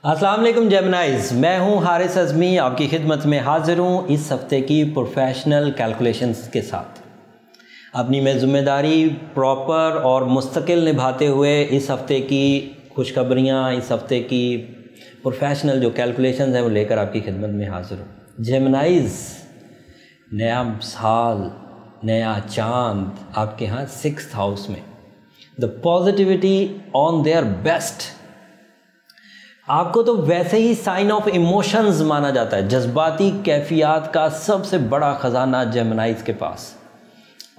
अस्सलाम वालेकुम जेमिनाइज, मैं हूं हारिस अज़मी, आपकी खिदमत में हाज़िर हूं इस हफ़्ते की प्रोफेशनल कैलकुलेशंस के साथ। अपनी मैं ज़िम्मेदारी प्रॉपर और मुस्तकिल निभाते हुए इस हफ़्ते की खुशखबरियाँ, इस हफ़्ते की प्रोफेशनल जो कैलकुलेशंस हैं वो लेकर आपकी खिदमत में हाज़िर हूं। जेमिनाइज, नया साल, नया चांद आपके यहाँ 6th हाउस में, the positivity on their best. आपको तो वैसे ही साइन ऑफ इमोशंस माना जाता है, जज्बाती कैफियत का सबसे बड़ा ख़जाना जेमिनाइज के पास।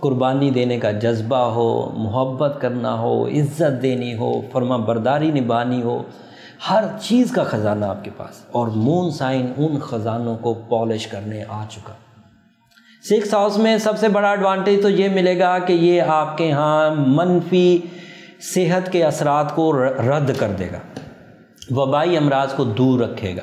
कुर्बानी देने का जज्बा हो, मोहब्बत करना हो, इज़्ज़त देनी हो, फर्माबरदारी निभानी हो, हर चीज़ का ख़जाना आपके पास। और मून साइन उन ख़जानों को पॉलिश करने आ चुका। 6th हाउस में सबसे बड़ा एडवांटेज तो ये मिलेगा कि ये आपके यहाँ मनफी सेहत के असरात को रद्द कर देगा, वबाई अमराज को दूर रखेगा,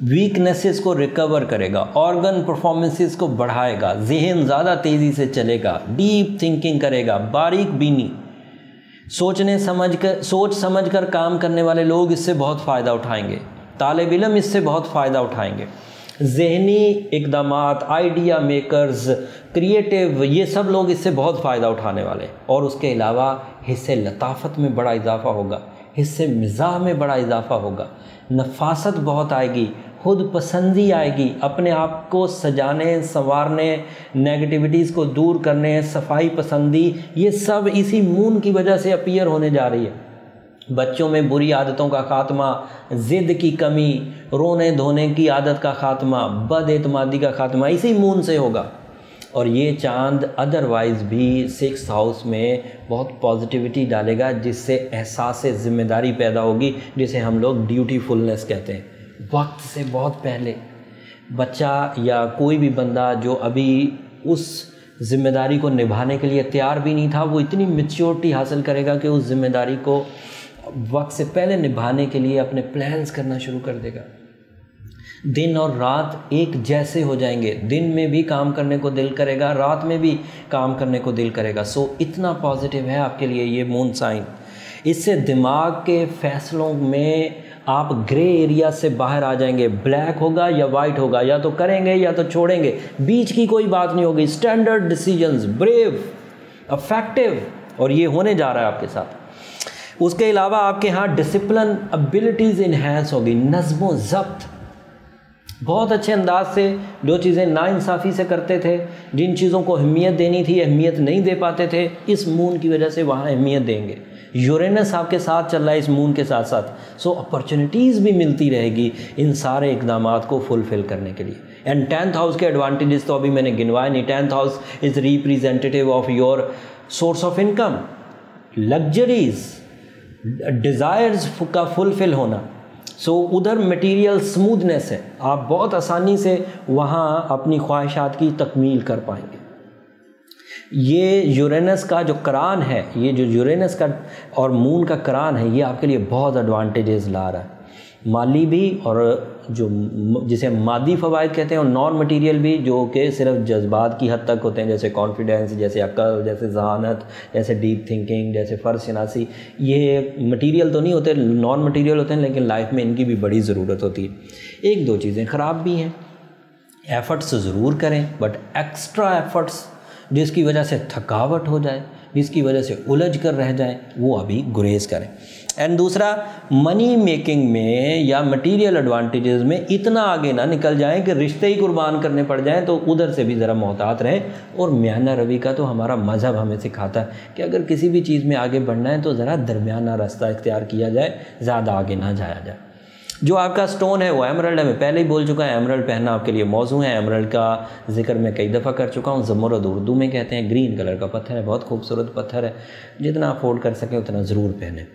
वीकनेसेस को रिकवर करेगा, ऑर्गन परफॉर्मेंसेस को बढ़ाएगा, जहन ज़्यादा तेज़ी से चलेगा, डीप थिंकिंग करेगा, बारीक बीनी, सोच समझ कर काम करने वाले लोग इससे बहुत फ़ायदा उठाएंगे, तालिब इल्म इससे बहुत फ़ायदा उठाएंगे, जहनी इक़दामात, आइडिया मेकर्स, क्रिएटिव, ये सब लोग इससे बहुत फ़ायदा उठाने वाले। और उसके अलावा हिस्से लताफ़त में बड़ा इजाफ़ा होगा, हिस्से मिज़ाह में बड़ा इजाफ़ा होगा, नफासत बहुत आएगी, खुद पसंदी आएगी, अपने आप को सजाने संवारने, नेगेटिविटीज़ को दूर करने, सफाई पसंदी, ये सब इसी मून की वजह से अपीयर होने जा रही है। बच्चों में बुरी आदतों का ख़ात्मा, ज़िद की कमी, रोने धोने की आदत का ख़ात्मा, बदएतमादी का ख़ात्मा इसी मून से होगा। और ये चांद अदरवाइज़ भी 6th हाउस में बहुत पॉजिटिविटी डालेगा, जिससे एहसास ज़िम्मेदारी पैदा होगी, जिसे हम लोग ड्यूटीफुलनेस कहते हैं। वक्त से बहुत पहले बच्चा या कोई भी बंदा जो अभी उस ज़िम्मेदारी को निभाने के लिए तैयार भी नहीं था, वो इतनी मैच्योरिटी हासिल करेगा कि उस ज़िम्मेदारी को वक्त से पहले निभाने के लिए अपने प्लान्स करना शुरू कर देगा। दिन और रात एक जैसे हो जाएंगे, दिन में भी काम करने को दिल करेगा, रात में भी काम करने को दिल करेगा। सो इतना पॉजिटिव है आपके लिए ये मून साइन। इससे दिमाग के फैसलों में आप ग्रे एरिया से बाहर आ जाएंगे। ब्लैक होगा या वाइट होगा, या तो करेंगे या तो छोड़ेंगे, बीच की कोई बात नहीं होगी। स्टैंडर्ड डिसीजंस, ब्रेव, अफेक्टिव, और ये होने जा रहा है आपके साथ। उसके अलावा आपके यहाँ डिसिप्लिन एबिलिटीज़ इन्हेंस होगी, नज़्म ज़ब्त, बहुत अच्छे अंदाज से जो चीज़ें नाइंसाफ़ी से करते थे, जिन चीज़ों को अहमियत देनी थी अहमियत नहीं दे पाते थे, इस मून की वजह से वहाँ अहमियत देंगे। यूरेनस आपके साथ चल रहा है इस मून के साथ साथ, सो अपॉर्चुनिटीज़ भी मिलती रहेगी इन सारे इक़दामात को फुलफ़िल करने के लिए। एंड 10th हाउस के एडवांटेजेस तो अभी मैंने गिनवाए नहीं। 10th house is representative of your source of income, luxuries, desires का फुलफ़िल होना। सो उधर मटेरियल स्मूथनेस है, आप बहुत आसानी से वहाँ अपनी ख्वाहिशात की तकमील कर पाएंगे। ये यूरेनस का जो करान है, ये जो यूरेनस का और मून का करान है, ये आपके लिए बहुत एडवांटेजेस ला रहा है, माली भी, और जो जिसे मादी फ़वाइद कहते हैं, और नॉन मटीरियल भी, जो कि सिर्फ जज्बात की हद तक होते हैं, जैसे कॉन्फिडेंस, जैसे अक्ल, जैसे जहानत, जैसे डीप थिंकिंग, जैसे फ़र्ज शनासी। ये मटीरियल तो नहीं होते, नॉन मटीरियल होते हैं, लेकिन लाइफ में इनकी भी बड़ी ज़रूरत होती है। एक दो चीज़ें ख़राब भी हैं, एफ़र्ट्स ज़रूर करें, बट एक्स्ट्रा एफ़र्ट्स जिसकी वजह से थकावट हो जाए, जिसकी वजह से उलझ कर रह जाए, वो अभी गुरेज करें। एंड दूसरा, मनी मेकिंग में या मटेरियल एडवांटेजेस में इतना आगे ना निकल जाएं कि रिश्ते ही कुर्बान करने पड़ जाएं, तो उधर से भी ज़रा मोहतात रहें। और म्याना रवि का तो हमारा मज़हब हमें सिखाता है कि अगर किसी भी चीज़ में आगे बढ़ना है तो ज़रा दरमियाना रास्ता इख्तियार किया जाए, ज़्यादा आगे ना जाया जाए। जो आपका स्टोन है वो एमरल्ड है, मैं पहले ही बोल चुका है, एमरल्ड पहनना आपके लिए मौजू है। एमरल्ड का जिक्र मैं कई दफ़ा कर चुका हूँ। ज़मरुद उर्दू में कहते हैं, ग्रीन कलर का पत्थर है, बहुत खूबसूरत पत्थर है, जितना अफोर्ड कर सकें उतना ज़रूर पहने।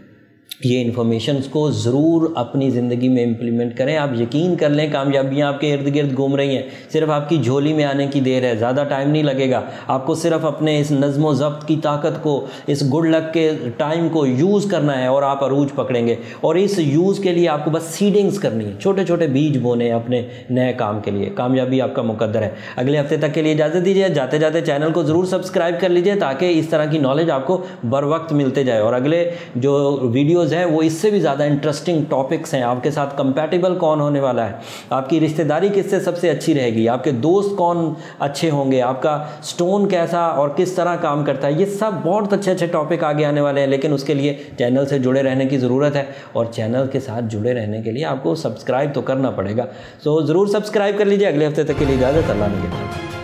ये इन्फॉर्मेशंस को ज़रूर अपनी ज़िंदगी में इम्प्लीमेंट करें। आप यकीन कर लें, कामयाबियाँ आपके इर्द गिर्द घूम रही हैं, सिर्फ आपकी झोली में आने की देर है, ज़्यादा टाइम नहीं लगेगा। आपको सिर्फ अपने इस नज़्म व ज़ब्त की ताकत को, इस गुड लक के टाइम को यूज़ करना है, और आप अरूज पकड़ेंगे। और इस यूज़ के लिए आपको बस सीडिंग्स करनी है, छोटे छोटे बीज बोने अपने नए काम के लिए। कामयाबी आपका मुकद्दर है। अगले हफ्ते तक के लिए इजाज़त दीजिए। जाते जाते चैनल को ज़रूर सब्सक्राइब कर लीजिए, ताकि इस तरह की नॉलेज आपको बर वक्त मिलते जाए, और अगले जो वीडियोज़ वीडियोज़ हैं वो इससे भी ज़्यादा इंटरेस्टिंग टॉपिक्स हैं। आपके साथ कंपैटिबल कौन होने वाला है, आपकी रिश्तेदारी किससे सबसे अच्छी रहेगी, आपके दोस्त कौन अच्छे होंगे, आपका स्टोन कैसा और किस तरह काम करता है, ये सब बहुत अच्छे अच्छे टॉपिक आगे आने वाले हैं। लेकिन उसके लिए चैनल से जुड़े रहने की ज़रूरत है, और चैनल के साथ जुड़े रहने के लिए आपको सब्सक्राइब तो करना पड़ेगा। सो ज़रूर सब्सक्राइब कर लीजिए। अगले हफ्ते तक के लिए इजाज़त, अल्लाह ने।